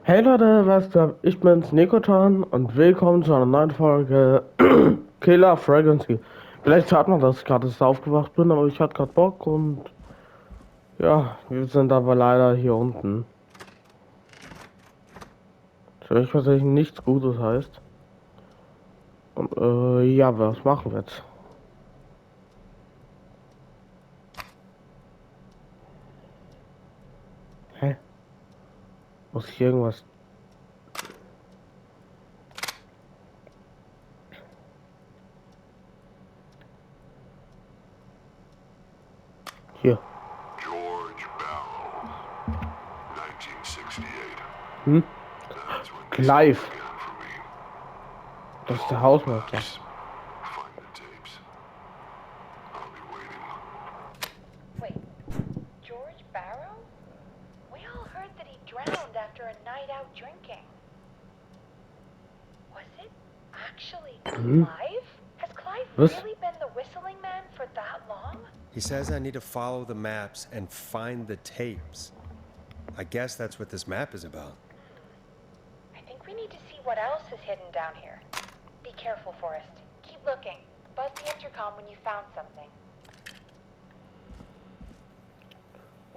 Hey Leute, was geht? Ich bin's Nikotan und willkommen zu einer neuen Folge Killer Frequency. Vielleicht hört man, dass ich gerade aufgewacht bin, aber ich hatte gerade Bock und ja, wir sind aber leider hier unten. Für mich tatsächlich nichts Gutes heißt. Und ja, was machen wir jetzt? Hä? Muss ich irgendwas? Hier. George Barrow, 1968. Hm? That's when this all Clive. began for me. Das ist der Follow the Hausmeister. maps. Find the tapes. I'll be waiting. Wait, George Barrow? We all heard that he drowned after a night out drinking. Was it actually Clive? Has Clive Was? really been the whistling man for that long? He says I need to follow the maps and find the tapes. I guess that's what this map is about. I think we need to see what else is hidden down here. Be careful, Forrest. Keep looking. Buzz the intercom when you found something.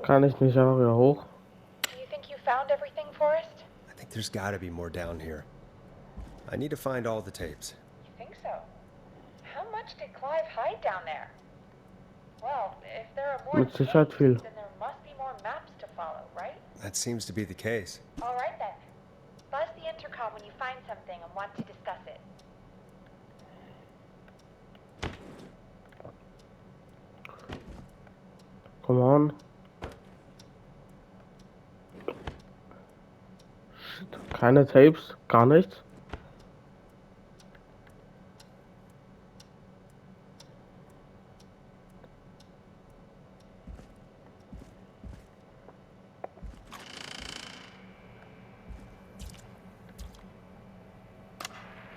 Kann ich nicht einfach wieder hoch? Do you think you found everything, Forrest? I think there's gotta be more down here. I need to find all the tapes. You think so? How much did Clive hide down there? Well, if there are more Mit Sicherheit tapes, viel. then there must be more maps to follow, right? That seems to be the case. All right then. Buzz the intercom when you find something and want to discuss it. Come on. Keine Tapes, gar nichts.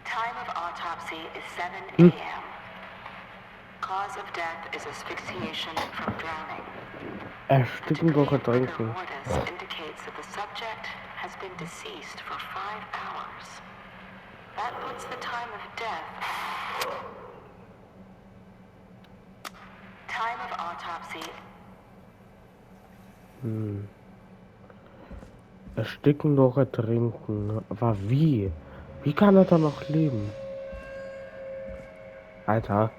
Time of autopsy is 7 a.m. Cause of death is asphyxiation from drowning. Ersticken durch Rigor Ertrinken. mortis indicates that the subject has been deceased for 5 hours. That puts the time of death. Time of autopsy. Ersticken durch Ertrinken. Aber wie? Wie kann er da noch leben? Alter.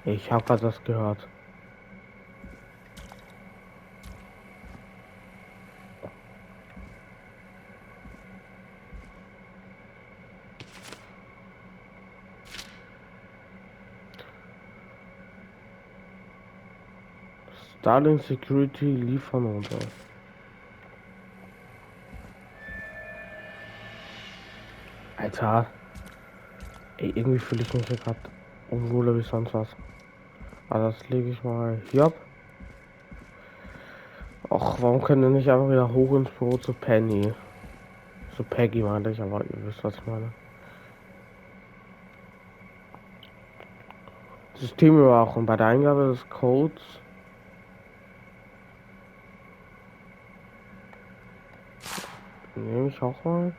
Ich hab grad das gehört. Starling Security liefern runter. Alter. Ey, irgendwie fühle ich mich hier gerade unwohler wie sonst was. Aber das lege ich mal hier ab. Och, warum können wir nicht einfach wieder hoch ins Büro zu Penny? Zu Peggy meinte ich, aber ihr wisst, was ich meine. Systemüberwachung. Bei der Eingabe des Codes nehme ich auch mal.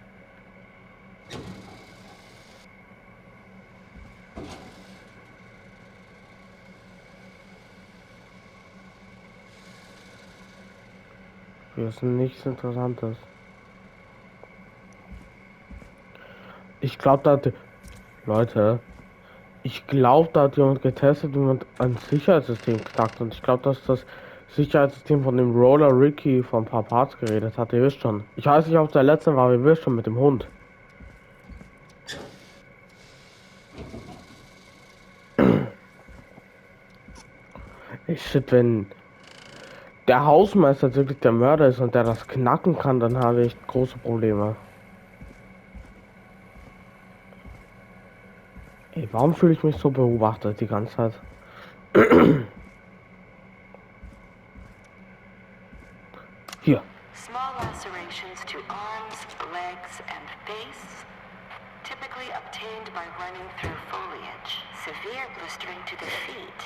Hier ist nichts Interessantes. Ich glaube, da hat... Leute, ich glaube, da hat jemand getestet, wie man ein Sicherheitssystem knackt. Und ich glaube, dass das Sicherheitssystem von dem Roller Ricky von ein paar Parts geredet hat. Ihr wisst schon. Ich weiß nicht, ob es der letzte war, aber ihr wisst schon, mit dem Hund. Shit, wenn der Hausmeister wirklich der Mörder ist und der das knacken kann, dann habe ich große Probleme. Ey, warum fühle ich mich so beobachtet die ganze Zeit? Hier. Small lacerations to arms, legs, and face, typically obtained by running through foliage. Severe blistering to the feet,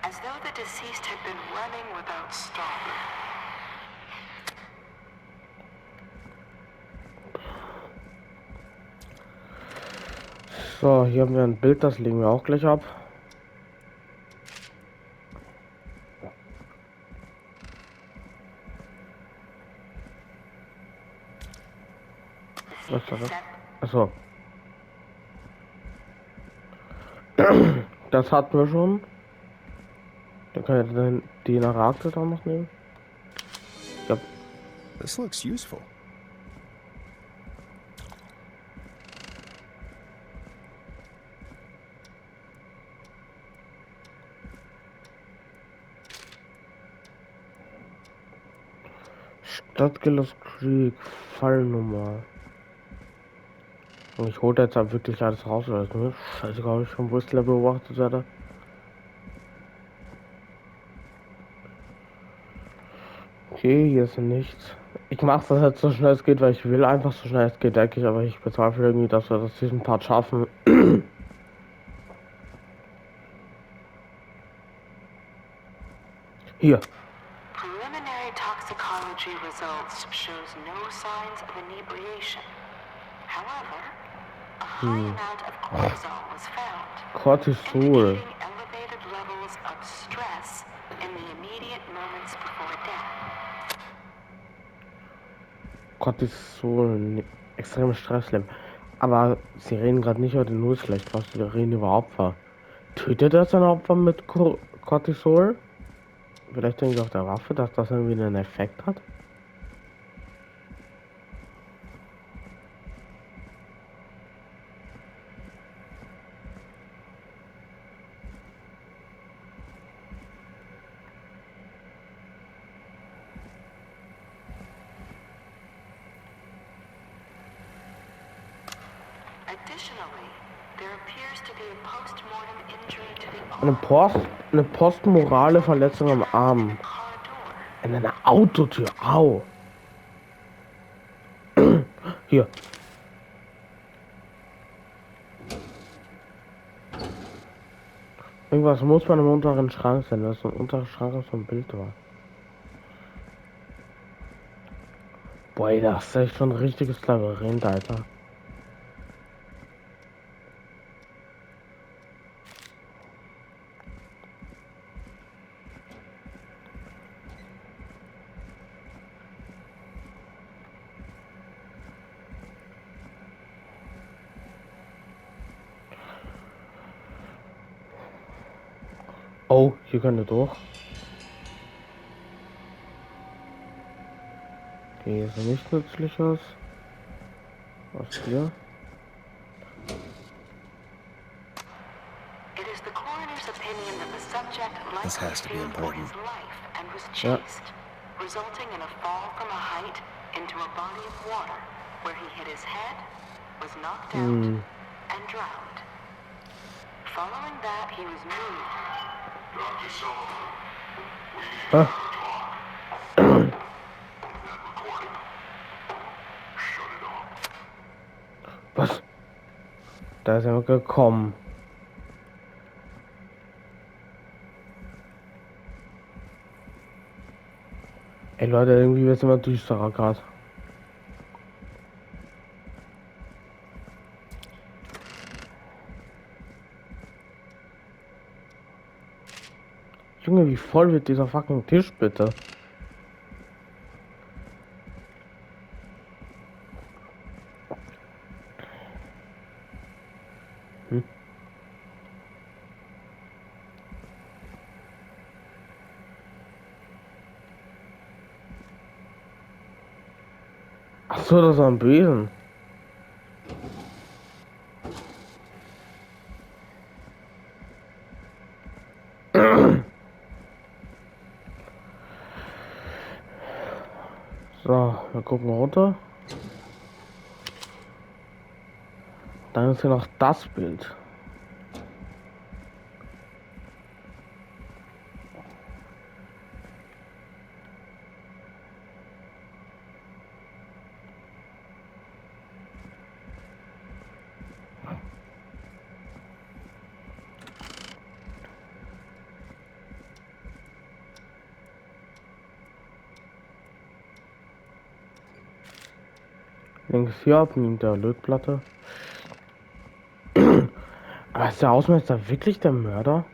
as though the deceased had been running without stopping. So, hier haben wir ein Bild, das legen wir auch gleich ab. Was ist das? Achso. Das hatten wir schon. Dann können wir den Arrakte auch noch nehmen. Ja, This looks useful. Stadtgilles Creek, Fallnummer. Und ich hole jetzt halt wirklich alles raus, oder ist mir scheißegal, ob ich vom Whistler beobachtet werde. Okay, hier ist nichts. Ich mache das jetzt so schnell es geht, weil ich will einfach so schnell es geht, denke ich, aber ich bezweifle irgendwie, dass wir das diesen Part schaffen. Hier. Preliminary toxicology results shows no signs of inebriation. However, a high amount of cortisol was found, Cortisol. indicating elevated levels of stress in the immediate moments before death. Cortisol. Extreme Stresslevel. Aber sie reden gerade nicht über den Nullschlecht, was sie reden über Opfer. Tötet das ein Opfer mit Cortisol? Vielleicht denke ich auf der Waffe, dass das irgendwie einen Effekt hat. Additionally, there appears to be a post-mortem injury to the arm. Eine postmorale Verletzung am Arm. Car door. In einer Autotür. Au. Hier. Irgendwas muss man im unteren Schrank sein. Das ist ein unterer Schrank, das so ein Bild war. Boah, ey, das ist echt schon ein richtiges Labyrinth, Alter. Oh, hier können wir durch. Okay, hier ist nichts Nützliches. Was hier? It is the coroner's opinion that the subject This likely has to be feared for important. his life and was Yeah. chased, resulting in a fall from a height into a body of water where he hit his head, was knocked out, and drowned. Following that, he was moved. Dr. Sullivan, we need Huh? to talk. That recording. Shut it off. Was? Da sind wir gekommen. Ey Leute, irgendwie wird es immer düsterer gerade. Junge, wie voll wird dieser fucking Tisch bitte? Ach so, das war ein Besen. So, wir gucken runter. Dann ist hier noch das Bild. Links hier ab neben der Lötplatte. Aber ist der Hausmeister wirklich der Mörder?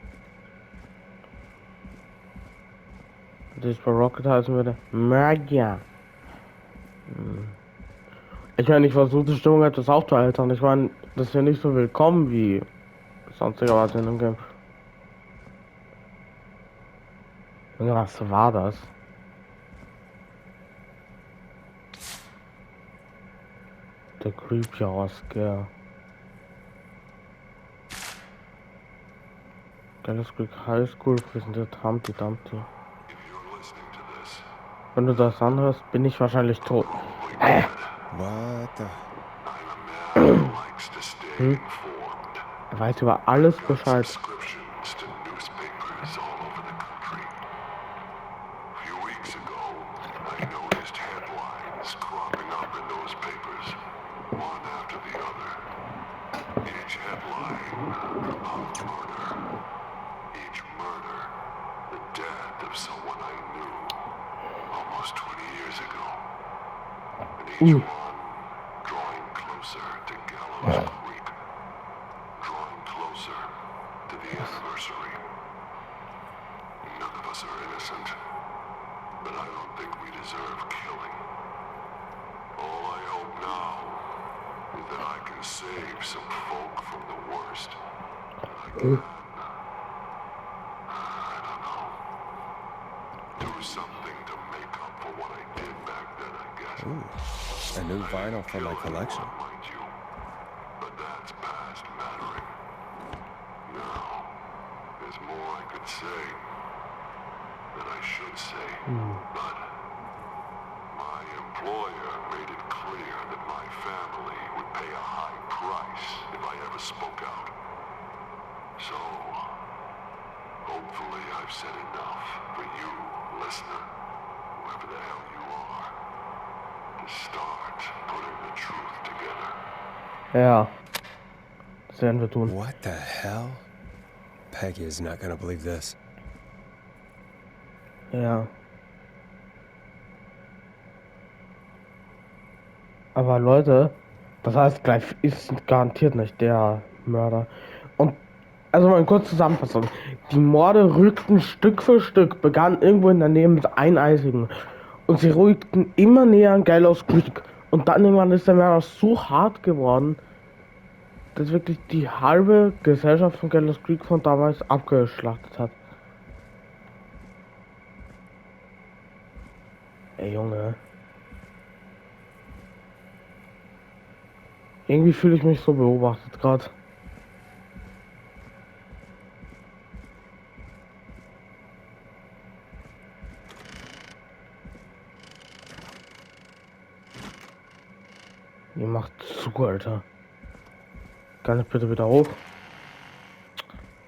Das ist bei Rocket heißen würde. Mörder. Ich meine, ich versuche die Stimmung etwas aufzuheitern. Ich meine, das ist ja nicht so willkommen wie sonstigerweise in dem Game. Junge, was war das? Der Creepy Scare. Geiles Glück High School präsentiert Humpty Dumpty. If you're listening to this, Wenn du das anhörst, bin ich wahrscheinlich tot. Hä? What the? I'm a man who likes to stay informed. Er weiß über alles Got Bescheid. subscriptions to newspapers all over the country. A few weeks ago, I noticed headlines cropping up in those papers, one after the other. Each headline, a murder. Each murder, the death of someone I knew almost 20 years ago. And each one drawing closer to Gallows Creek. Drawing closer to the anniversary. None of us are innocent, but I don't think we deserve killing. All I hope now is that I can save some folk from the worst. I can. I don't know. Do something to make up for what I did back then, I guess. Ooh, a new vinyl for my collection. Mind you, but that's past mattering. Now, there's more I could say that I should say, but my employer made it clear that my family would pay a high price if I ever spoke out. So, hopefully I've said enough for you, listener, whoever the hell you are, to start putting the truth together. Ja. Das werden wir tun. What the hell? Peggy is not gonna believe this. Ja. Aber Leute, das heißt, Clive ist garantiert nicht der Mörder. Und also mal kurz Zusammenfassung. Die Morde rückten Stück für Stück, begannen irgendwo in der Nähe mit Eineisigen. Und sie rückten immer näher an Gallows Creek. Und dann irgendwann ist der Mörder so hart geworden, dass wirklich die halbe Gesellschaft von Gallows Creek von damals abgeschlachtet hat. Ey Junge. Irgendwie fühle ich mich so beobachtet gerade. Ihr macht zu, Alter. Kann ich bitte wieder hoch?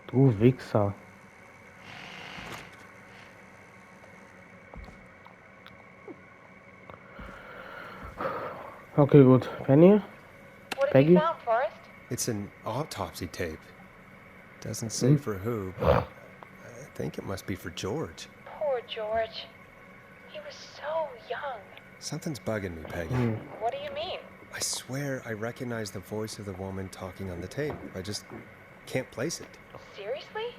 Du Wichser. Okay, gut. Penny? What have Peggy? you found, Forrest? It's an autopsy tape. Doesn't say for who, but I think it must be for George. Poor George. He was so young. Something's bugging me, Peggy. What do you mean? I swear I recognize the voice of the woman talking on the tape. I just can't place it. Seriously?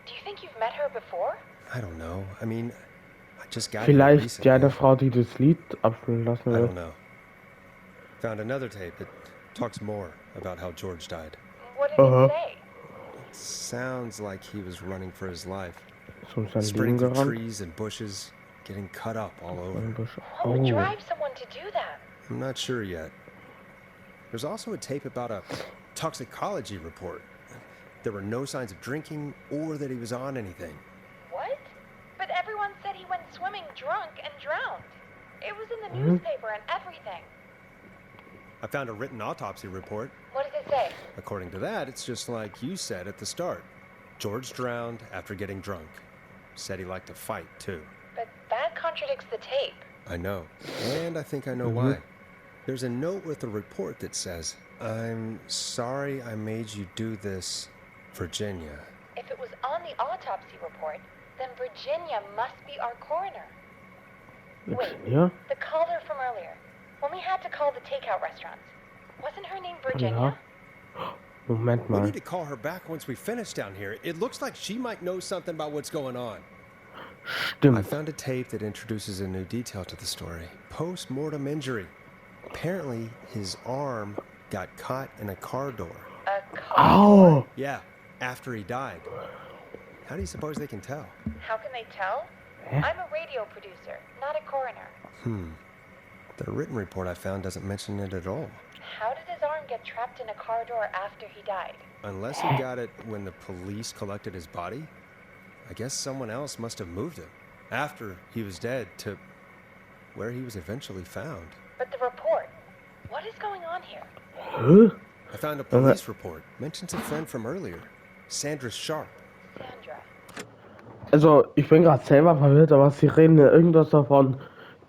Do you think you've met her before? I don't know. I mean, I just got here Vielleicht recently. die eine Frau, die das Lied abspielen lassen I will. don't know. Found another tape that talks more about how George died. What did it say? Sounds like he was running for his life. So ist sein Leben Sprinting through gerannt. trees and bushes, getting cut up all over. What would drive someone to do that? I'm not sure yet. There's also a tape about a toxicology report. There were no signs of drinking or that he was on anything. What? But everyone said he went swimming drunk and drowned. It was in the newspaper and everything. I found a written autopsy report. What does it say? According to that, it's just like you said at the start. George drowned after getting drunk. Said he liked to fight, too. But that contradicts the tape. I know. And I think I know why. There's a note with the report that says, "I'm sorry I made you do this, Virginia." If it was on the autopsy report, then Virginia must be our coroner. Wait, Ja? the caller from earlier. When we had to call the takeout restaurants. Wasn't her name Virginia? Moment We mal. need to call her back once we finish down here. It looks like she might know something about what's going on. I Stimmt. found a tape that introduces a new detail to the story. Post-mortem injury. Apparently, his arm got caught in a car door. A car door? Oh, Yeah, after he died. How do you suppose they can tell? How can they tell? Hä? I'm a radio producer, not a coroner. The written report I found doesn't mention it at all. How did his arm get trapped in a car door after he died? Unless he got it when the police collected his body, I guess someone else must have moved him after he was dead to where he was eventually found. But the report, what is going on here? Hä? I found a police report. Mentions a friend from earlier, Sandra Sharp. Sandra. Also, ich bin gerade selber verwirrt, aber sie reden ja irgendwas davon,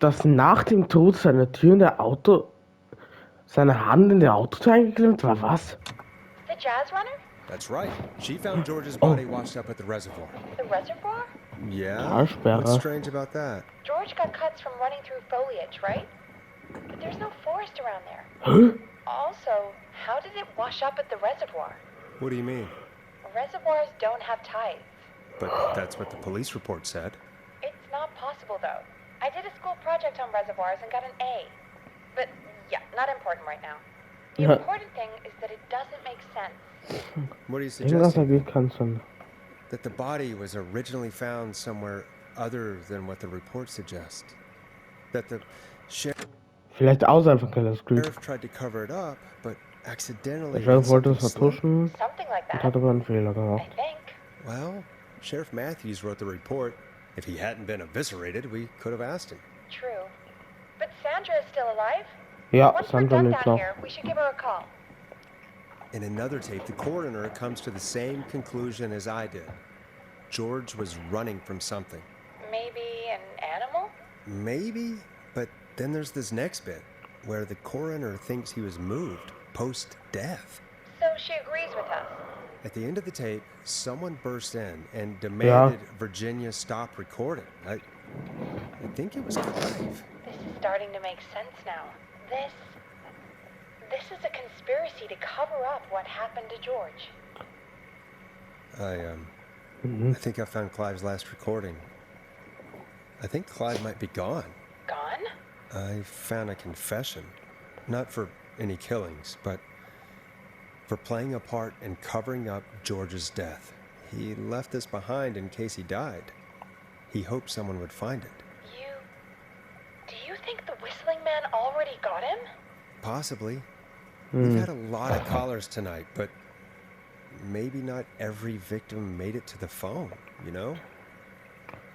dass nach dem Tod seine Tür in der Auto, seine Hand in der Autotür eingeklemmt war. Was? The jazz runner? That's right. She found George's body washed up at the reservoir. The reservoir? Yeah? Talsperre. What's strange about that? George got cuts from running through foliage, right? But there's no forest around there. Hä? Also, how did it wash up at the reservoir? What do you mean? Reservoirs don't have tides. But that's what the police report said. It's not possible, though. I did a school project on reservoirs and got an A. But, yeah, not important right now. The Ja. important thing is that it doesn't make sense. What are you Irgendwas suggesting? ergibt keinen Sinn. That the body was originally found somewhere other than what the report suggests. That the Vielleicht außerhalb von Keller's Creek. sheriff tried to cover it up, but accidentally Der Sheriff let wollte es something slip. vertuschen Something like und that, hat aber einen Fehler I gemacht. think. Well, Sheriff Matthews wrote the report. If he hadn't been eviscerated, we could have asked him. True. But Sandra is still alive? Ja, Once we're Sandra done lebt down noch. here, we should give her a call. In another tape, the coroner comes to the same conclusion as I did. George was running from something. Maybe an animal? Maybe, but then there's this next bit where the coroner thinks he was moved post-death. So she agrees with us. At the end of the tape, someone burst in and demanded Virginia stop recording. I think it was Clive. This is starting to make sense now. This is a conspiracy to cover up what happened to George. I think I found Clive's last recording. I think Clive might be gone. Gone? I found a confession. Not for any killings, but for playing a part in covering up George's death. He left this behind in case he died. He hoped someone would find it. Do you think the whistling man already got him? Possibly. We've had a lot of callers tonight, but maybe not every victim made it to the phone, you know?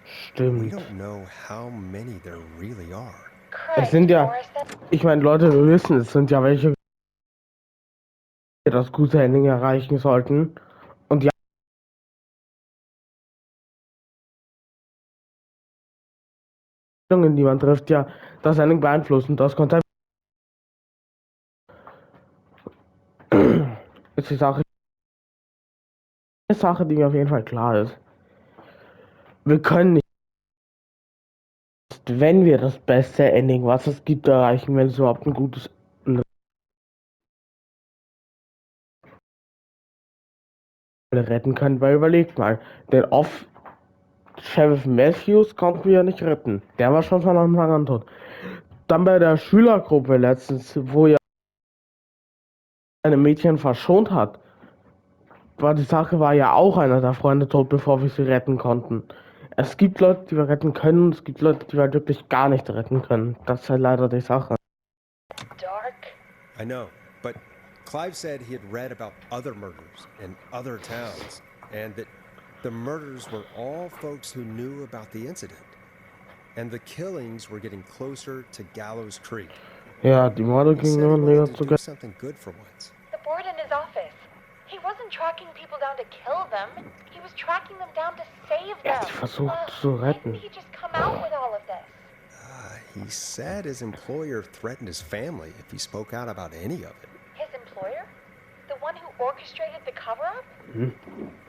We Stimmt. don't know how many there really are. Es sind ja, Forrest, that- ich meine, Leute, wir wissen, es sind ja welche, die das gute Ending erreichen sollten. Und die Entscheidungen, die man trifft, ja das Ending beeinflussen. Das Konzept ist die Sache. Eine Sache, die mir auf jeden Fall klar ist. Wir können nicht, wenn wir das beste Ending, was es gibt, erreichen, wenn es überhaupt ein gutes retten können, weil überlegt mal, den Sheriff Matthews konnten wir ja nicht retten. Der war schon von Anfang an tot. Dann bei der Schülergruppe letztens, wo ja eine Mädchen verschont hat, die Sache war ja auch einer der Freunde tot, bevor wir sie retten konnten. Es gibt Leute, die wir retten können, und es gibt Leute, die wir wirklich gar nicht retten können. Das ist halt leider die Sache. dark. I know, but Clive said he had read about other murders in other towns, and that the murders were all folks who knew about the incident. And the killings were getting closer to Gallows Creek. Ja, die Morde He said gingen he nur näher wanted zu to do something good for once. The board in his office. He wasn't tracking people down to kill them. He was tracking them down to save Er them. hat sie versucht Ugh, zu why retten. didn't he just come out with all of this? He said his employer threatened his family if he spoke out about any of it. His employer? The one who orchestrated the cover-up?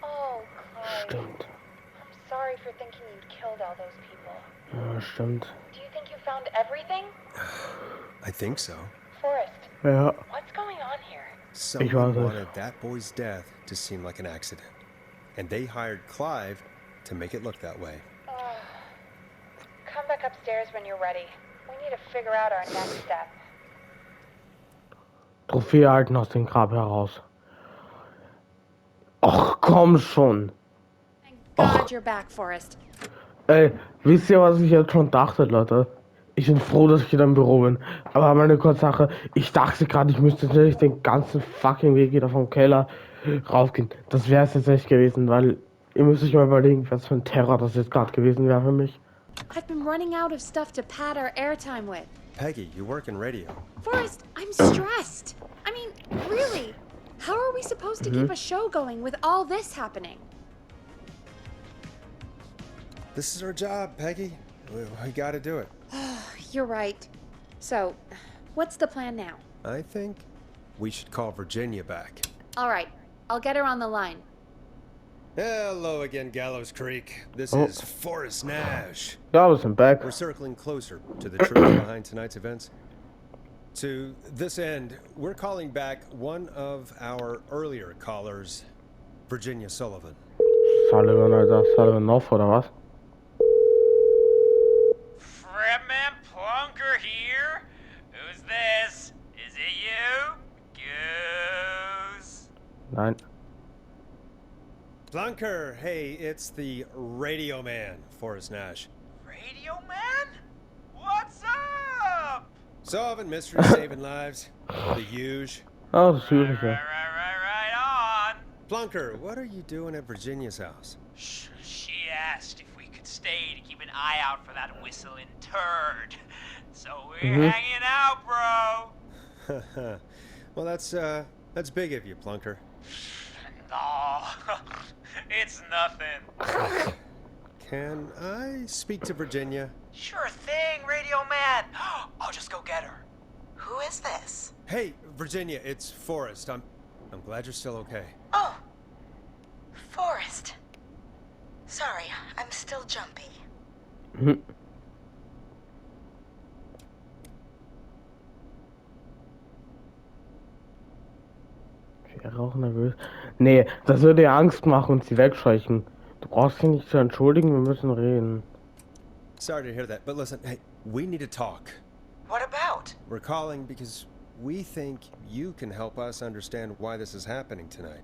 Oh, Clive. Stimmt. I'm sorry for thinking you'd killed all those people. Ja, stimmt. Do you think you found everything? I think so. Forrest, Ja. what's going on here? Someone weiß nicht. wanted that boy's death to seem like an accident. And they hired Clive to make it look that way. Come back upstairs when you're ready. We need to figure out our next step. Trophäe halten aus dem Grab heraus. Ach, komm schon. Thank God you're back, Forrest. Ey, wisst ihr, was ich jetzt schon dachte, Leute? Ich bin froh, dass ich wieder im Büro bin. Aber meine kurze Sache, ich dachte gerade, ich müsste jetzt nicht den ganzen fucking Weg wieder vom Keller raufgehen. Das wäre es jetzt nicht gewesen, weil ihr müsst euch mal überlegen, was für ein Terror das jetzt gerade gewesen wäre für mich. I've been running out of stuff to pad our airtime with. Peggy, you work in radio. Forrest, I'm stressed. I mean, really, how are we supposed to keep a show going with all this happening? This is our job, Peggy. We gotta do it. You're right. So, what's the plan now? I think we should call Virginia back. All right, I'll get her on the line. Hello again, Gallows Creek. This is Forrest Nash. Gallows and back. We're circling closer to the truth behind tonight's events. To this end, we're calling back one of our earlier callers, Virginia Sullivan. Sullivan, Alter. Sullivan noch, oder was? Fredman Plunker here? Who's this? Is it you? Goose? Nein. Plunker, hey, it's the radio man, Forrest Nash. Radio man? What's up? Solving mysteries, saving lives. The huge. Oh, das ist schwierig, ja. Right on. Plunker, what are you doing at Virginia's house? She asked if we could stay to keep an eye out for that whistling turd. So we're hanging out, bro. Well, that's big of you, Plunker. No, it's nothing. Can I speak to Virginia? Sure thing, radio man. I'll just go get her. Who is this? Hey, Virginia, it's Forrest. I'm glad you're still okay. Oh, Forrest. Sorry, I'm still jumpy. Wäre auch nervös. Nee, das würde ihr Angst machen und sie wegscheuchen. Du brauchst dich nicht zu entschuldigen, wir müssen reden. Sorry to hear that, but listen, hey, we need to talk. What about? We're calling because we think you can help us understand why this is happening tonight.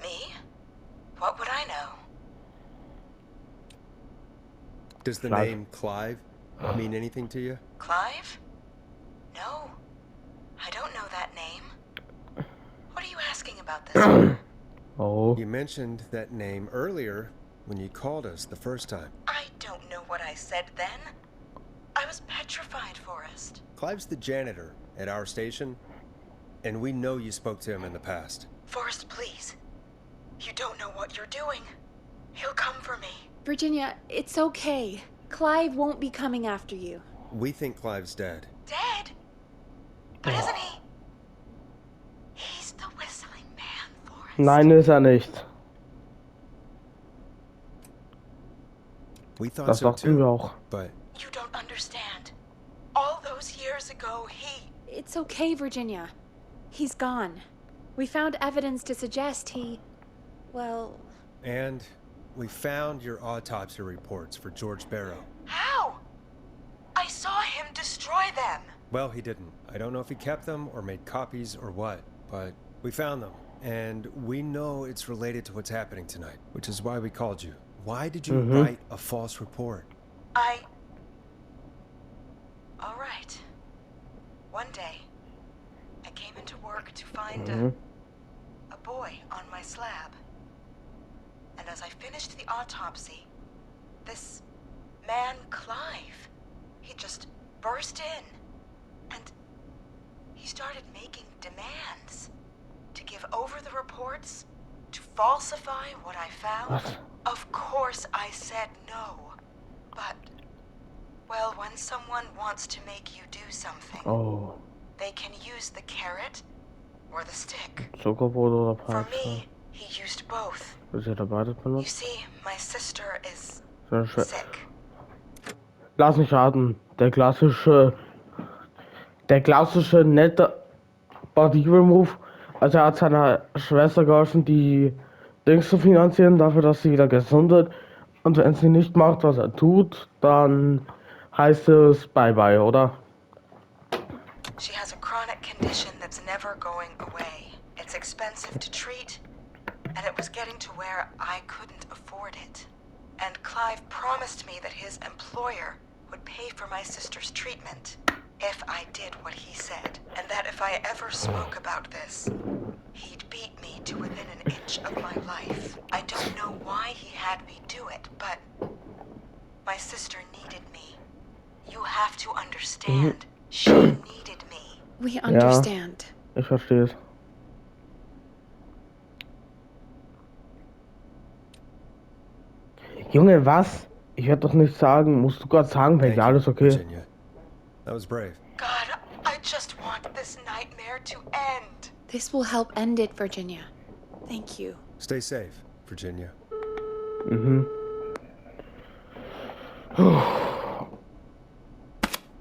Me? What would I know? Does the Clive. name Clive mean anything to you? Clive? No, I don't know that name. What are you asking about this? Oh. You mentioned that name earlier when you called us the first time. I don't know what I said then. I was petrified, Forrest. Clive's the janitor at our station, and we know you spoke to him in the past. Forrest, please. You don't know what you're doing. He'll come for me. Virginia, it's okay. Clive won't be coming after you. We think Clive's dead. Dead? But isn't he? He's the whistling man, Forrest. Nein, ist er nicht. We thought Das so dachten wir too, auch. but You don't understand. All those years ago, he... It's okay, Virginia. He's gone. We found evidence to suggest he... Well, and we found your autopsy reports for George Barrow. How? I saw him destroy them. Well, he didn't. I don't know if he kept them or made copies or what, but we found them, and we know it's related to what's happening tonight, which is why we called you. Why did you write a false report? All right. One day, I came into work to find a boy on my slab. And as I finished the autopsy, this man, Clive, he just burst in. And he started making demands to give over the reports, to falsify what I found. Of course I said no. But, well, when someone wants to make you do something, Oh. they can use the carrot or the stick. Zuckerbrot oder For Peitsche? me, he used both. Ist er beides You benutzt? see, my sister is Sehr schön. sick. Lass mich raten. Der klassische nette Body Move. Also er hat seiner Schwester geholfen, die Dings zu finanzieren, dafür, dass sie wieder gesund wird. Und wenn sie nicht macht, was er tut, dann heißt es Bye-bye, oder? She has a chronic condition that's never going away. It's expensive to treat, and it was getting to where I couldn't afford it. And Clive promised me that his employer would pay for my sister's treatment if I did what he said, and that if I ever spoke about this, he'd beat me to within an inch of my life. I don't know why he had me do it, but my sister needed me. You have to understand. She needed me. We understand. Ich verstehe es. Junge, was? Ich werde doch nicht sagen, musst du Gott sagen, wenn Thank ja, you, alles okay. Virginia. That was brave. God, I just want this nightmare to end. This will help end it, Virginia. Thank you. Stay safe, Virginia. Mhm.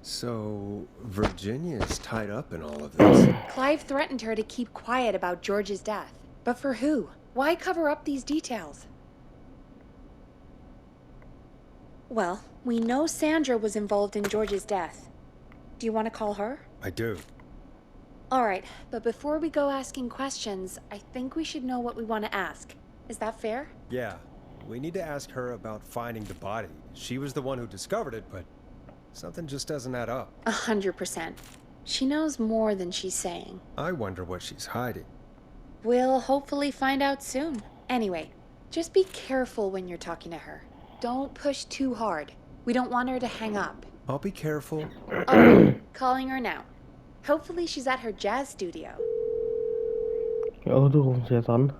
So, Virginia is tied up in all of this. Clive threatened her to keep quiet about George's death. But for who? Why cover up these details? Well, we know Sandra was involved in George's death. Do you want to call her? I do. All right, but before we go asking questions, I think we should know what we want to ask. Is that fair? Yeah, we need to ask her about finding the body. She was the one who discovered it, but something just doesn't add up. 100%. She knows more than she's saying. I wonder what she's hiding. We'll hopefully find out soon. Anyway, just be careful when you're talking to her. Don't push too hard. We don't want her to hang up. I'll be careful. Alright, calling her now. Hopefully she's at her jazz studio. Ja, du rufst jetzt an.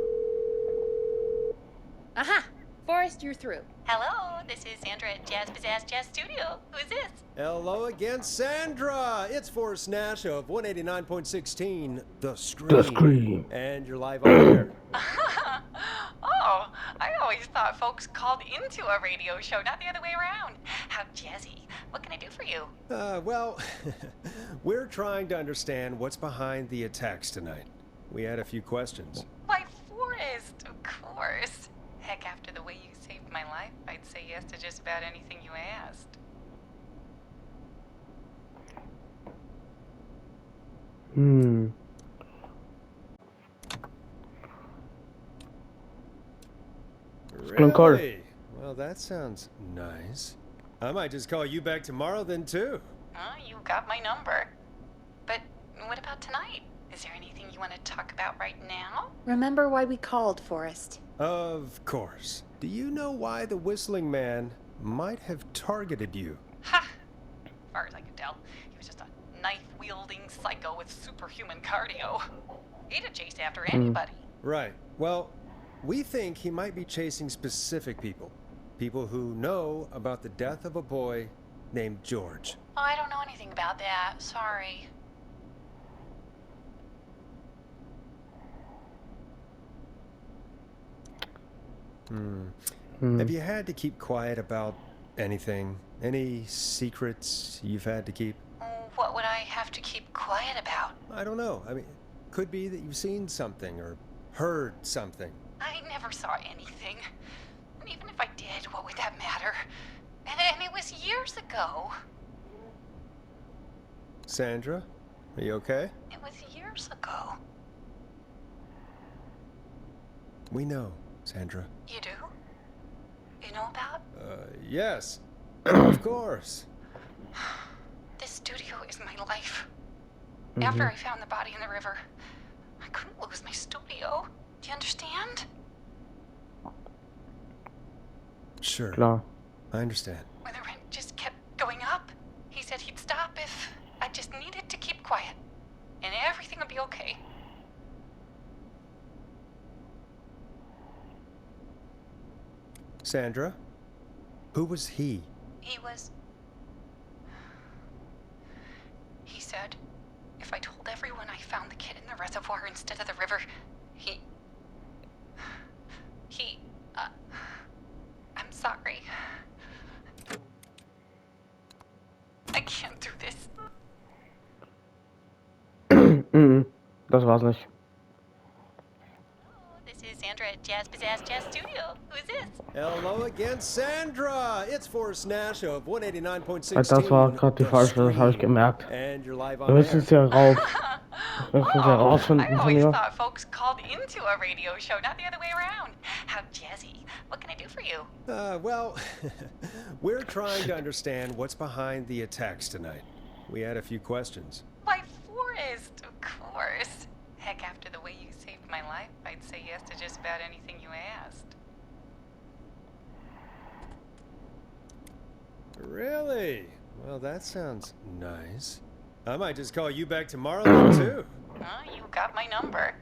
Aha! Forrest, you're through. Hello, this is Sandra at Jazz Pizzazz Jazz Studio. Who is this? Hello again, Sandra! It's Forrest Nash of 189.16, The Scream. The Scream. And you're live on air. Oh, I always thought folks called into a radio show, not the other way around. How jazzy. What can I do for you? Well, we're trying to understand what's behind the attacks tonight. We had a few questions. Why, Forrest, of course. Heck, after the way you saved my life, I'd say yes to just about anything you asked. Really? Well, that sounds nice. I might just call you back tomorrow then, too. You got my number. But what about tonight? Is there anything you want to talk about right now? Remember why we called, Forrest. Of course. Do you know why the Whistling Man might have targeted you? Ha! As far as I could tell, he was just a knife-wielding psycho with superhuman cardio. He'd have chased after anybody. Right. Well, we think he might be chasing specific people. People who know about the death of a boy named George. Oh, I don't know anything about that. Sorry. Have you had to keep quiet about anything? Any secrets you've had to keep? What would I have to keep quiet about? I don't know. I mean, could be that you've seen something or heard something. I never saw anything. And even if I did, what would that matter? And it was years ago. Sandra, are you okay? It was years ago. We know, Sandra. You do? You know about? Yes. Of course. This studio is my life. After I found the body in the river, I couldn't lose my studio. Do you understand? Sure. Klar. I understand. When the rent just kept going up, he said he'd stop if I just needed to keep quiet. And everything would be okay. Sandra, who was he? He said if I told everyone I found the kid in the reservoir instead of the river, I'm sorry. I can't do this. Das war's nicht. Pizzazz Jazz Studio. Who is this? Hello again, Sandra. It's Forrest Nash of Das war 189.16. gerade die The falsche, das habe ich Scream. gemerkt. And you're live Wir on müssen air. es ja raus. Wir müssen es ja I rausfinden von always ihr. thought folks called into a radio show, not the other way around. How jazzy. What can I do for you? Well, we're trying to understand what's behind the attacks tonight. We had a few questions. Why, Forrest, of course. Heck, after the way you saved my life, I'd say yes to just about anything you asked. Really? Well, that sounds nice. I might just call you back tomorrow then, too. You got my number.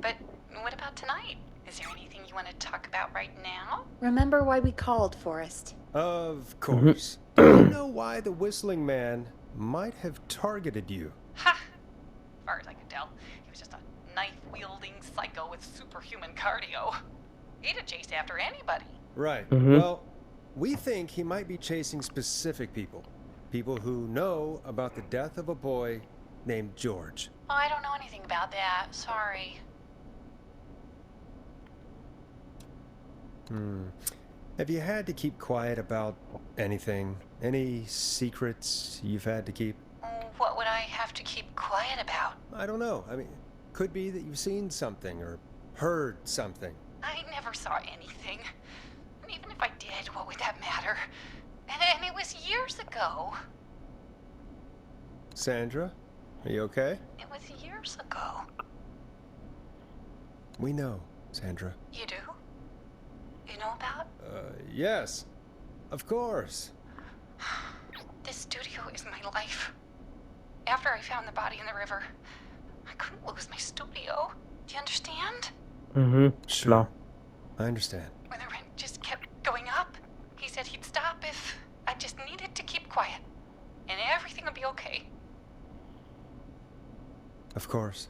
But what about tonight? Is there anything you want to talk about right now? Remember why we called, Forrest. Of course. Do you know why the Whistling Man might have targeted you? Ha! As far as I could tell, he was just a knife-wielding psycho with superhuman cardio. He'd have chased after anybody. Right. Well, we think he might be chasing specific people. People who know about the death of a boy named George. Oh, I don't know anything about that. Sorry. Have you had to keep quiet about anything? Any secrets you've had to keep? What would I have to keep quiet about? I don't know. I mean, could be that you've seen something or heard something. I never saw anything. And even if I did, what would that matter? And it was years ago. Sandra, are you okay? It was years ago. We know, Sandra. You do? You know about? Yes. Of course. This studio is my life. After I found the body in the river, I couldn't lose my studio. Do you understand? Klar. I understand. When the rent just kept going up, he said he'd stop if I just needed to keep quiet. And everything would be okay. Of course.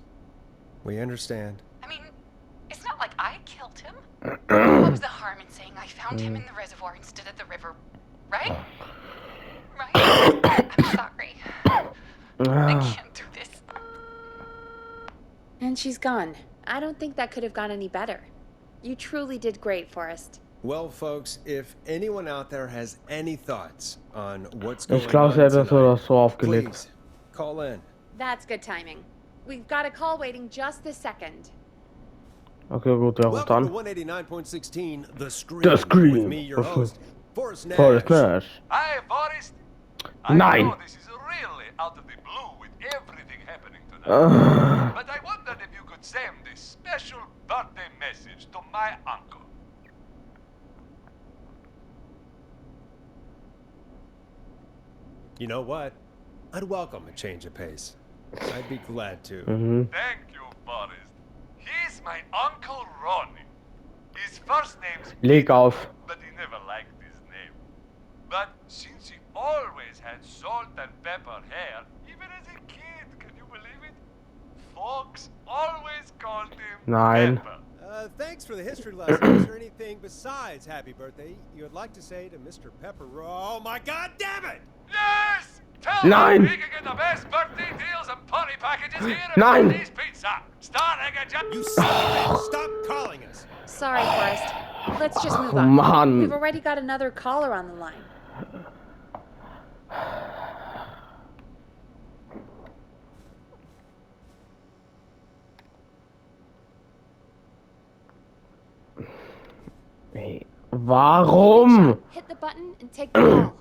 We understand. I mean, it's not like I killed him. What was the harm in saying I found him in the reservoir instead of the river? Right? Right? I'm sorry. I can't do this. And she's gone. I don't think that could have gone any better. You truly did great, Forrest. Well, folks, if anyone out there has any thoughts on what's going Ich glaube, on sie hat das tonight, so aufgelegt. please call in. That's good timing. We've got a call waiting just this second. Okay, gut, der ruft Welcome to an. 189.16, The Scream. The Scream. With me, your host, Forrest Nash. Forrest Nash. Hi, Forrest. I Nein. know this is really out of the blue with everything happening tonight. But I wondered if you could send this special birthday message to my uncle. You know what? I'd welcome a change of pace. I'd be glad to. Thank you, Forrest. He's my Uncle Ronnie. His first name's Leg auf. but he never liked his name. But since he always had salt and pepper hair, even as a kid, can you believe it? Folks always called him Nein. Pepper. Thanks for the history lesson. Is there anything besides happy birthday you would like to say to Mr. Pepper? Oh my God, damn it! Yes! Tell Nein. him he can get the best birthday deals and party packages here at Nein. Tony's Pizza. Starting a job. You son of a bitch, stop calling us! Sorry, Forrest. Let's just move on. Mann. We've already got another caller on the line. Hey, warum? Hit the button and take the call.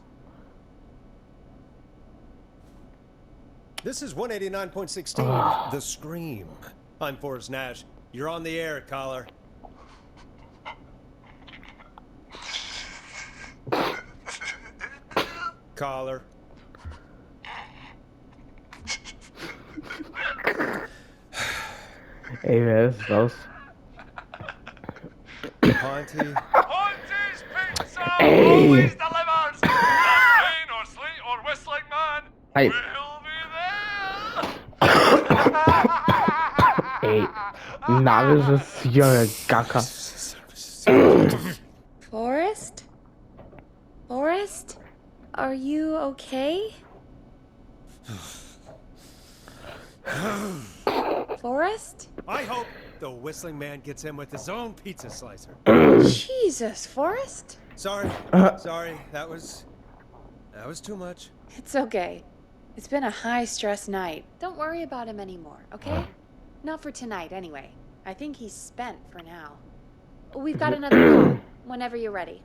This is 189.16, The Scream. I'm Forrest Nash. You're on the air, caller. Caller. Ey, wer ist das? Ponty. Ponty's Pizza Hey. always delivers. The rain or sleet or whistling man Hey. will be there. Ey, narrisches Junge, Gacker. Forrest? Forrest? Are you okay? Forrest? I hope the Whistling Man gets in with his own pizza slicer. Jesus, Forrest. Sorry, sorry, that was too much. It's okay. It's been a high-stress night. Don't worry about him anymore, okay? Not for tonight, anyway. I think he's spent for now. We've got another call, whenever you're ready.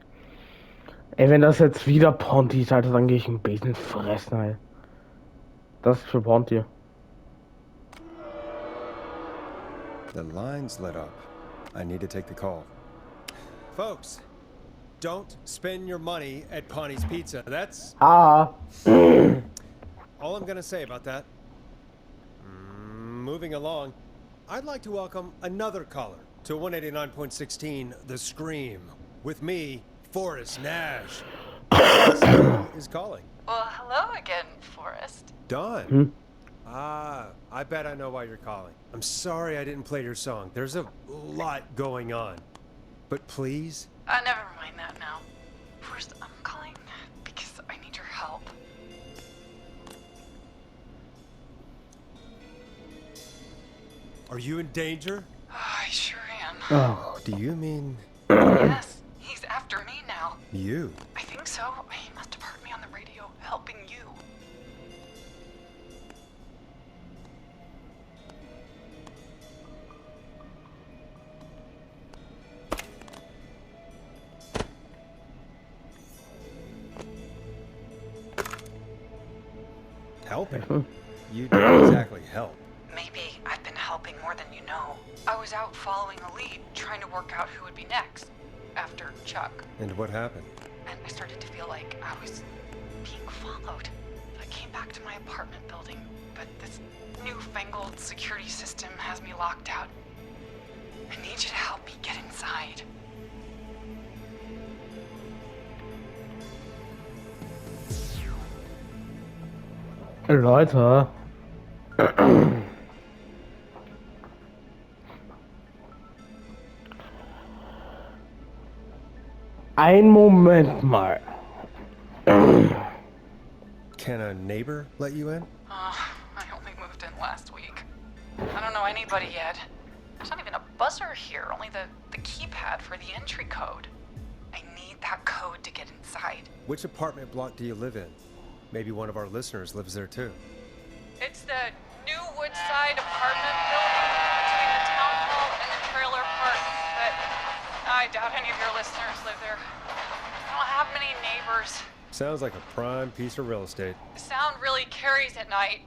Ey, wenn das jetzt wieder Ponty ist, Alter, dann gehe ich einen Besen fressen, ey. Das ist für Ponty. The line's lit up. I need to take the call. Folks, don't spend your money at Ponty's Pizza. That's Ah. all I'm gonna say about that. Moving along, I'd like to welcome another caller to 189.16 The Scream. With me, Forrest Nash. Is calling. Well, hello again, Forrest. Dawn. I bet I know why you're calling. I'm sorry I didn't play your song. There's a lot going on. But please? Never mind that now. First, I'm calling because I need your help. Are you in danger? I sure am. Oh. Do you mean Yes, he's after me now. you? I think so. He must have heard me on the radio helping you. Helping? You didn't exactly help. Maybe I've been helping more than you know. I was out following a lead, trying to work out who would be next, after Chuck. And what happened? And I started to feel like I was being followed. I came back to my apartment building, but this newfangled security system has me locked out. I need you to help me get inside. Leute. Ein Moment mal. Can a neighbor let you in? I only moved in last week. I don't know anybody yet. There's not even a buzzer here, only the keypad for the entry code. I need that code to get inside. Which apartment block do you live in? Maybe one of our listeners lives there too. It's the new Woodside apartment building between the town hall and the trailer park, but I doubt any of your listeners live there. I don't have many neighbors. Sounds like a prime piece of real estate. The sound really carries at night.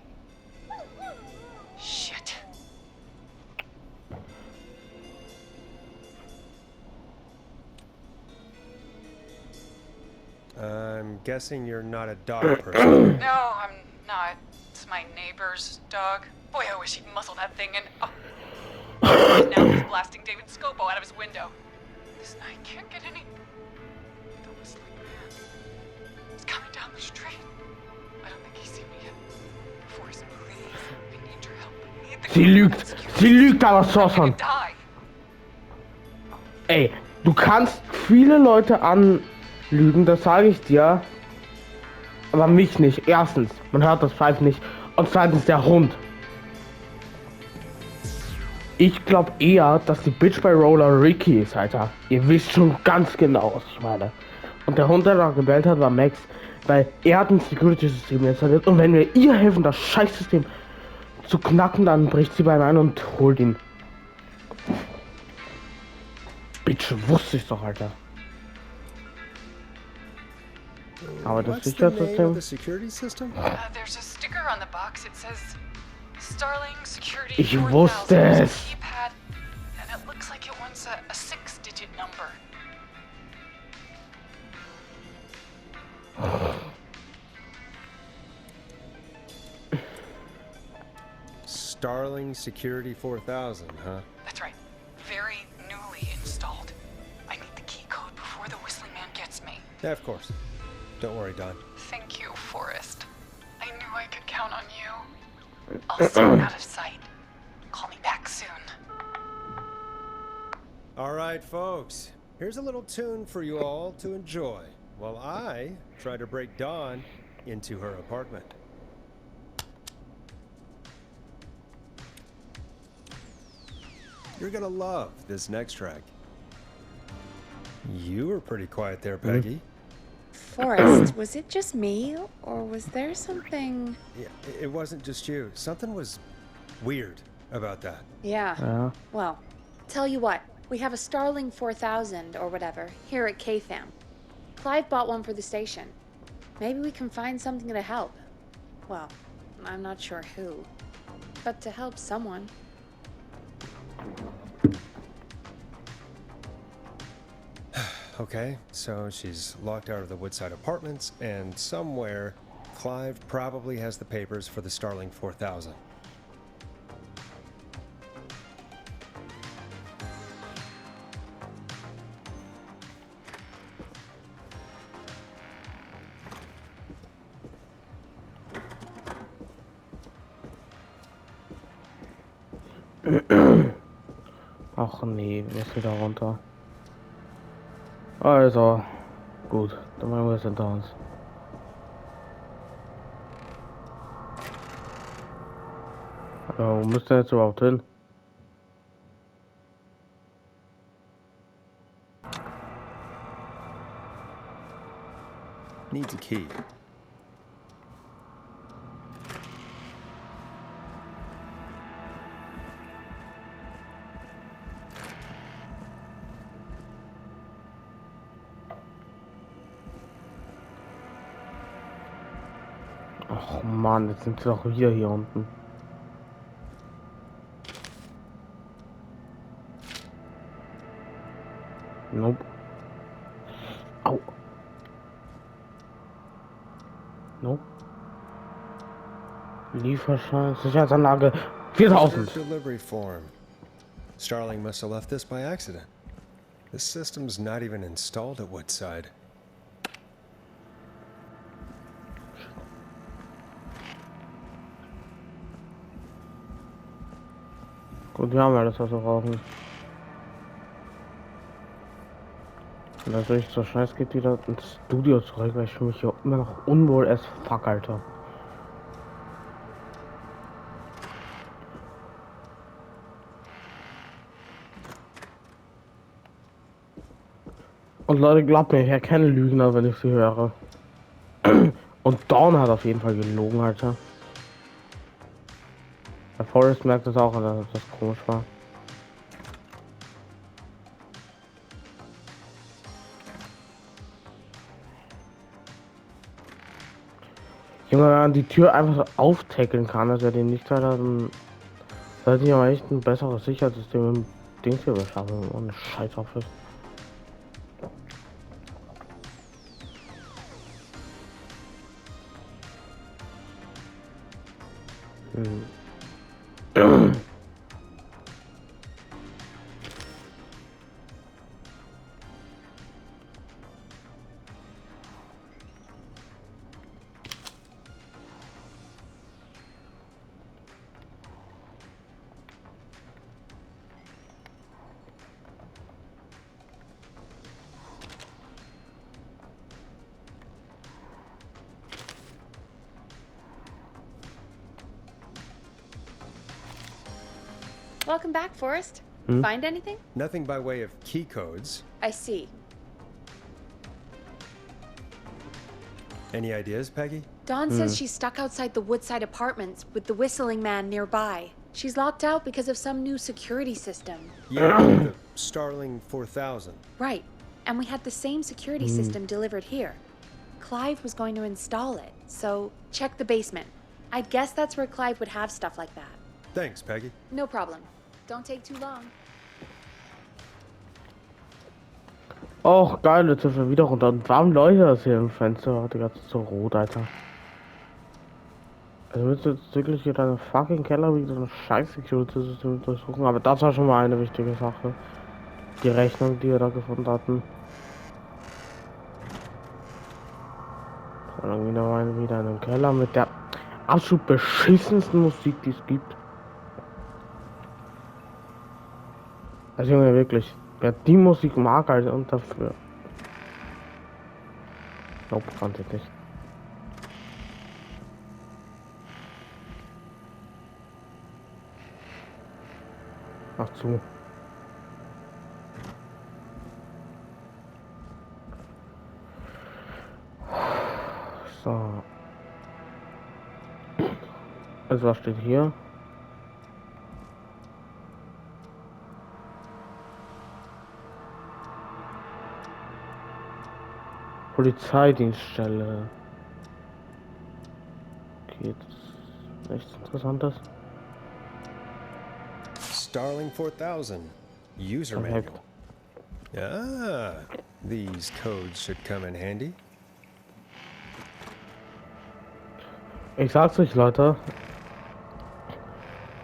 Shit. I'm guessing you're not a dog person. No, I'm not. It's my neighbor's dog. Boy, I wish he'd muzzle that thing and... Oh. Now he's blasting David Scopo out of his window. Listen, I can't get any... The whistling man. He's coming down the street. I don't think he's seen me yet. Forrest, please. I need your help. I need the... Sie lügt. Sie lügt aber sowas I'm von. gonna die. Ey, du kannst viele Leute anlügen, das sage ich dir. Aber mich nicht. Erstens, man hört das Pfeifen nicht. Und zweitens, der Hund. Ich glaube eher, dass die Bitch bei Roller Ricky ist, Alter. Ihr wisst schon ganz genau, was ich meine. Und der Hund, der da gebellt hat, war Max. Weil er hat ein Security-System installiert. Und wenn wir ihr helfen, das Scheißsystem zu knacken, dann bricht sie bei ihm ein und holt ihn. Bitch, wusste ich doch, Alter. Aber das What's the name of Sicherheitssystem... the security system? There's a sticker on the box. It says Starling Security Ich 4000. wusste There's a es. keypad, and it looks like it wants a 6-digit number. Starling Security 4000, huh? That's right. Very newly installed. I need the key code before the Whistling Man gets me. Yeah, of course. Don't worry, Don. Thank you, Forrest. I knew I could count on you. I'll see you out of sight. Call me back soon. All right, folks. Here's a little tune for you all to enjoy while I try to break Dawn into her apartment. You're gonna love this next track. You were pretty quiet there, Peggy. Forrest, was it just me, or was there something... Yeah, it wasn't just you. Something was weird about that. Yeah. Ja. Well, tell you what, we have a Starling 4000 or whatever here at KFAM. Clive bought one for the station. Maybe we can find something to help. Well, I'm not sure who, but to help someone. Okay, so she's locked out of the Woodside Apartments, and somewhere, Clive probably has the papers for the Starling 4000. Ach nee, was wieder runter. Also, gut, dann machen wir es hinter uns. Wo müsst ihr jetzt überhaupt hin? Needs a key. Ach Mann, jetzt sind sie doch wieder hier unten. Nope. Au. Nope. Lieferschein, Sicherheitsanlage 4000. Delivery form. Starling must have left this by accident. The system's not even installed at Woodside. Gut, wir haben alles, was wir brauchen. Und natürlich so schnell es geht wieder ins Studio zurück, weil ich fühle mich hier immer noch unwohl as fuck, Alter. Und Leute, glaubt mir, ich erkenne Lügner, wenn ich sie höre. Und Dawn hat auf jeden Fall gelogen, Alter. Der Forrest merkt das auch, dass das komisch war. Junge, wenn man die Tür einfach so auftackeln kann, dass er den nicht hat, dann sollte ich aber echt ein besseres Sicherheitssystem im Dings hier beschaffen. Ohne Scheiß auf ist. Welcome back, Forrest. Find anything? Nothing by way of key codes. I see. Any ideas, Peggy? Dawn says she's stuck outside the Woodside Apartments with the whistling man nearby. She's locked out because of some new security system. Yeah, the Starling 4000. Right. And we had the same security system delivered here. Clive was going to install it, so check the basement. I guess that's where Clive would have stuff like that. Thanks, Peggy. No problem. Don't take too long. Och, geil, jetzt sind wir wieder runter. Und warum leuchtet das hier im Fenster? Die ganze Zeit so rot, Alter. Also willst du jetzt wirklich hier deine fucking Keller wie so ein scheiß Security-System durchsuchen? Aber das war schon mal eine wichtige Sache. Die Rechnung, die wir da gefunden hatten. Und dann gehen wir wieder in den Keller mit der absolut beschissensten Musik, die es gibt. Also Junge, wirklich. Wer die Musik mag, halt und dafür. Nope, fand ich nicht. Ach zu. Also was steht hier? Polizeidienststelle. Okay, das ist nichts Interessantes. Starling 4000. User Perfekt. manual. Ah, these codes should come in handy. Ich sag's euch, Leute.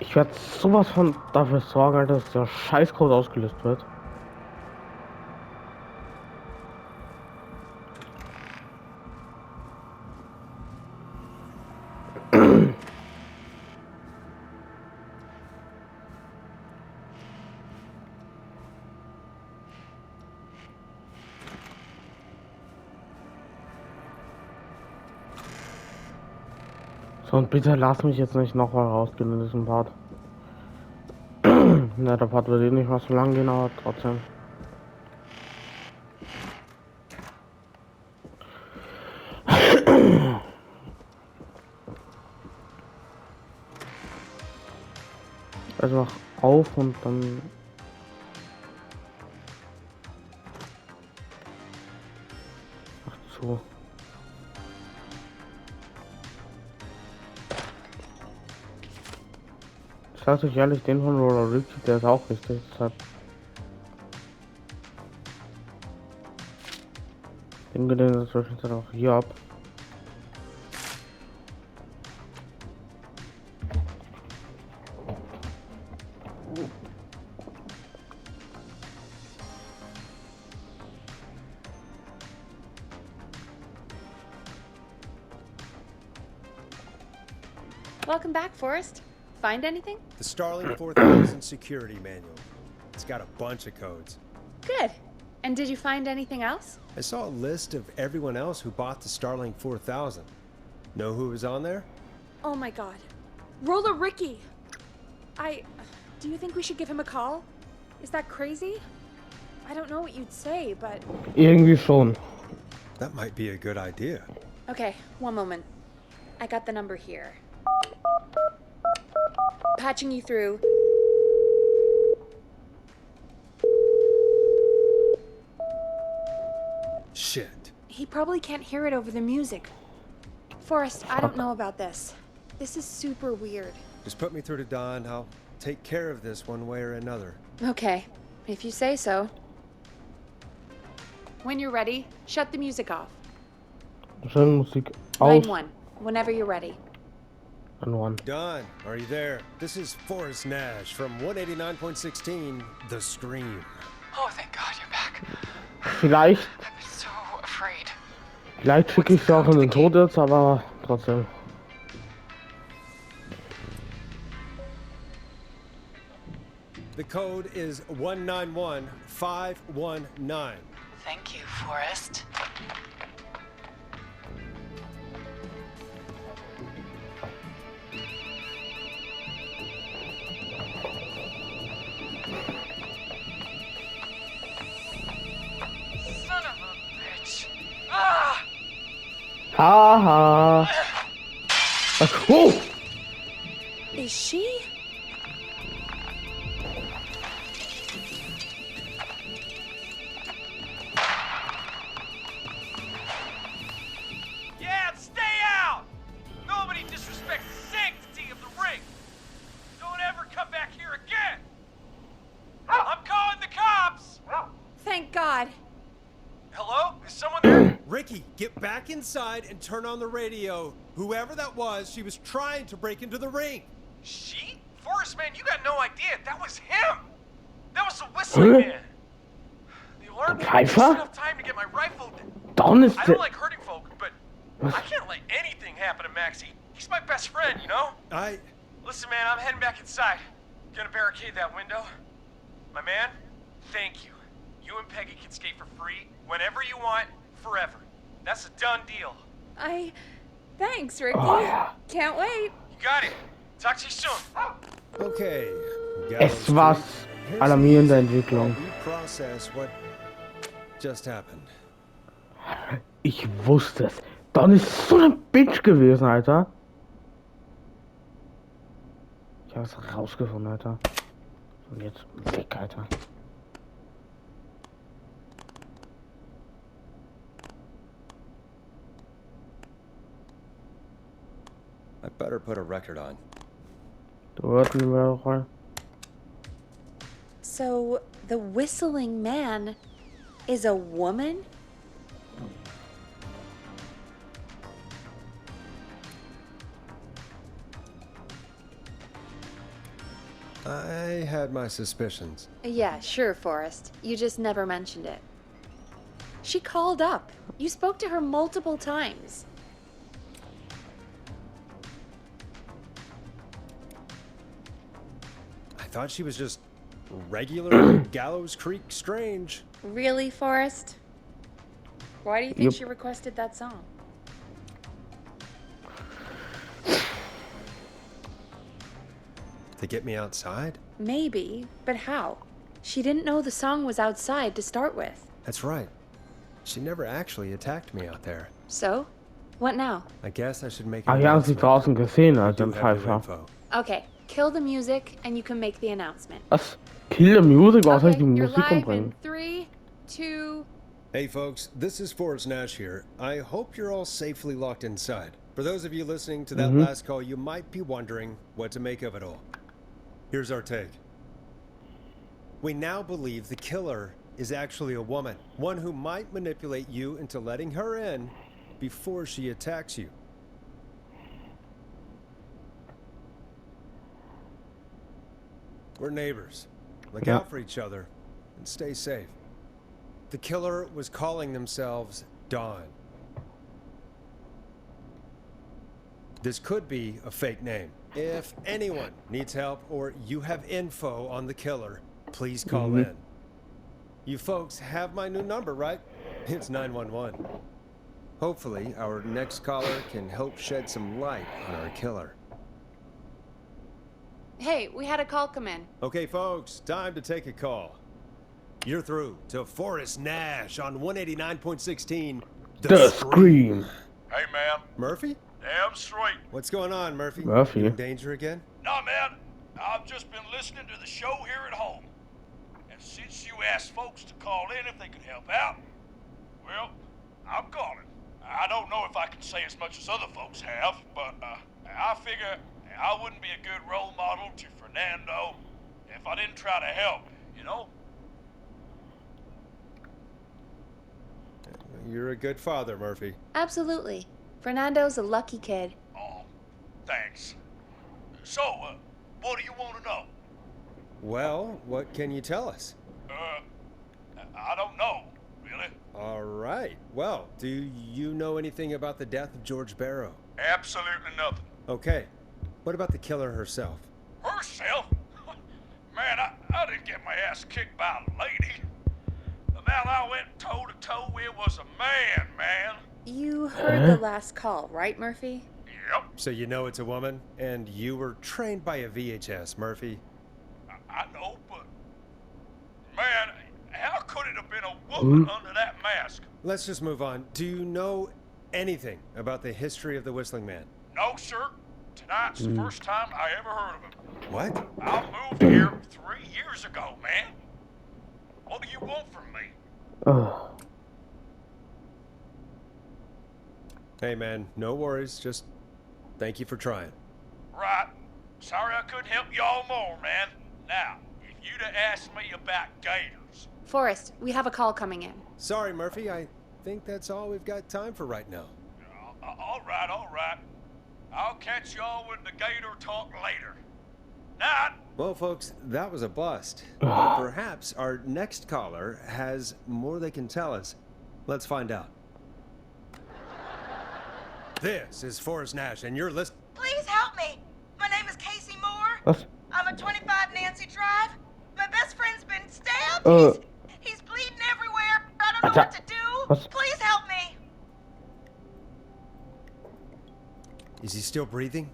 Ich werde sowas von dafür sorgen, Alter, dass der Scheißcode ausgelöst wird. So, und bitte lass mich jetzt nicht nochmal rausgehen in diesem Part. Na, der Part wird eh nicht mehr so lang gehen, aber trotzdem. Also mach auf und dann. Ach so. Ich sag euch ehrlich, den von Roller Ricky, der ist auch richtig. Deshalb. Den geht in der Zwischenzeit auch hier ab. Welcome back, Forrest. Find anything? The Starling 4000 security manual. It's got a bunch of codes. Good. And did you find anything else? I saw a list of everyone else who bought the Starling 4000. Know who was on there? Oh my god. Roller Ricky! Do you think we should give him a call? Is that crazy? I don't know what you'd say, but... Irgendwie schon. That might be a good idea. Okay, one moment. I got the number here. Patching you through. Shit. he probably can't hear it over the music. Forrest, I don't know about this. This is super weird. Just put me through to Don. I'll take care of this one way or another. Okay, if you say so. When you're ready, shut the music off. Schön Musik Line aus. 1, whenever you're ready. An one. Don, are you there? This is Forrest Nash from 189.16, The Scream. Oh, thank God you're back. Vielleicht, I've been so afraid. vielleicht schicke ich sie auch in den Tod jetzt, aber trotzdem. The code is 191519. Thank you, Forrest. Son of a bitch. Ah! Haha. Oh! Is she? Yeah, stay out! Nobody disrespects the sanctity of the ring! Don't ever come back here again! I'm calling the cops! Thank God. Hello? Is someone there? Ricky, get back inside and turn on the radio. Whoever that was, she was trying to break into the ring. She? Forrest, man, you got no idea. That was him! That was the whistling man! The alarm Clive? just enough time to get my rifle. Don ist I der... don't like hurting folk, but I can't let anything happen to Maxie. He's my best friend, you know? Listen, Man, I'm heading back inside. Gonna barricade that window. My man, thank you. You and Peggy can skate for free whenever you want, forever. That's a done deal. Thanks, Ricky. Oh, yeah. Can't wait. You got it. Talk to you soon. Okay. Es war alarmierende Entwicklung. We process what just happened. Ich wusste es. Don ist so ein Bitch gewesen, Alter. hab's rausgefunden, Alter. Und jetzt weg, Alter. I better put a record on. Du hörst mir mal. So, the whistling man is a woman? I had my suspicions. Yeah, sure, Forrest. You just never mentioned it. She called up. You spoke to her multiple times. I thought she was just regular Gallows Creek strange. Really, Forrest? Why do you think Yep. she requested that song? To get me outside? Maybe, but how? She didn't know the song was outside to start with. That's right. She never actually attacked me out there. So? What now? I guess I should make Ah, an hier haben sie announcement. draußen gesehen, I also do im have new Pfeifer. info. Okay, kill the music and you can make the announcement. Was? Kill the Music? Was soll ich Okay, die you're Musik live umbringen? in 3, 2... Hey folks, this is Forrest Nash here. I hope you're all safely locked inside. For those of you listening to that last call, you might be wondering what to make of it all. Here's our take. We now believe the killer is actually a woman, one who might manipulate you into letting her in before she attacks you. We're neighbors. Look Yeah. out for each other and stay safe. The killer was calling themselves Dawn. This could be a fake name. If anyone needs help or you have info on the killer, please call in. You folks have my new number, right? It's 911. Hopefully, our next caller can help shed some light on our killer. Hey, we had a call come in. Okay, folks, time to take a call. You're through to Forrest Nash on 189.16. The Scream. Hey, man. Murphy? Damn straight. What's going on, Murphy? Murphy. You in danger again? Nah, man. I've just been listening to the show here at home. And since you asked folks to call in if they could help out, well, I'm calling. I don't know if I can say as much as other folks have, but I figure I wouldn't be a good role model to Fernando if I didn't try to help, you know? You're a good father, Murphy. Absolutely. Fernando's a lucky kid. Oh, thanks. So, what do you want to know? Well, what can you tell us? I don't know, really. All right. Well, do you know anything about the death of George Barrow? Absolutely nothing. Okay. What about the killer herself? Herself? Man, I didn't get my ass kicked by a lady. The man I went toe-to-toe with was a man. You heard the last call, right, Murphy? Yep, So you know it's a woman, and you were trained by a VHS, Murphy. I know, but... Man, how could it have been a woman under that mask? Let's just move on. Do you know anything about the history of the Whistling Man? No, sir. Tonight's the first time I ever heard of him. What? I moved here 3 years ago, man. What do you want from me? Oh. Hey, man, no worries. Just thank you for trying. Right. Sorry I couldn't help y'all more, man. Now, if you'd have asked me about gators... Forrest, we have a call coming in. Sorry, Murphy. I think that's all we've got time for right now. All right. I'll catch y'all with the gator talk later. Night. Well, folks, that was a bust. But perhaps our next caller has more they can tell us. Let's find out. This is Forrest Nash, and you're listening. Please help me. My name is Casey Moore. Was? I'm a 25 Nancy Drive. My best friend's been stabbed. He's bleeding everywhere. I don't know what to do. Was? Please help me. Is he still breathing?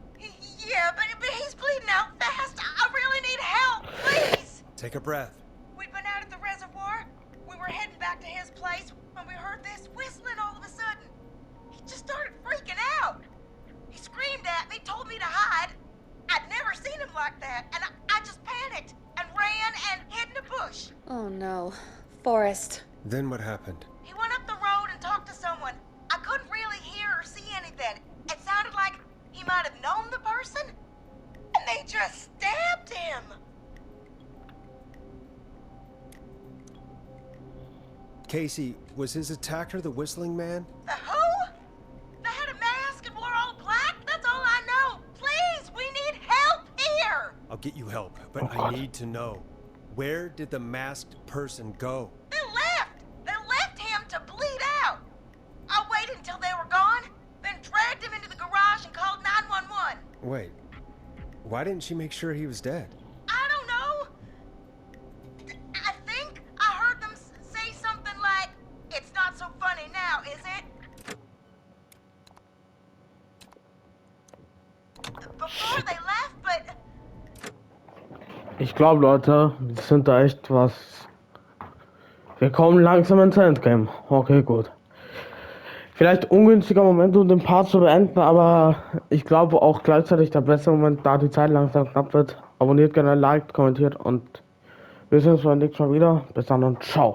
Yeah, but he's bleeding out fast. I really need help. Please. Take a breath. We'd been out at the reservoir. We were heading back to his place when we heard this whistling all of a sudden. He just started freaking out. He screamed at me, told me to hide. I'd never never seen him like that, and I just panicked and ran and hid in a bush. Oh no. Forrest. Then what happened? He went up the road and talked to someone. I couldn't really hear or see anything. It sounded like he might have known the person, and they just stabbed him. Casey, was his attacker the whistling man? The who? They had a mask and wore all black? That's all I know. Please, we need help here. I'll get you help, but I need to know. Where did the masked person go? They left. They left him to bleed out. I waited until they were gone, then dragged him into the garage and called 911. Wait, why didn't she make sure he was dead? I don't know. I think I heard them say something like, "It's not so funny now, is it?" Before they left, but Ich glaube, Leute, wir sind da echt was. Wir kommen langsam ins Endgame. Okay, gut. Vielleicht ungünstiger Moment, um den Part zu beenden, aber ich glaube auch gleichzeitig der beste Moment, da die Zeit langsam knapp wird. Abonniert gerne, liked, kommentiert und wir sehen uns beim nächsten Mal wieder. Bis dann und ciao.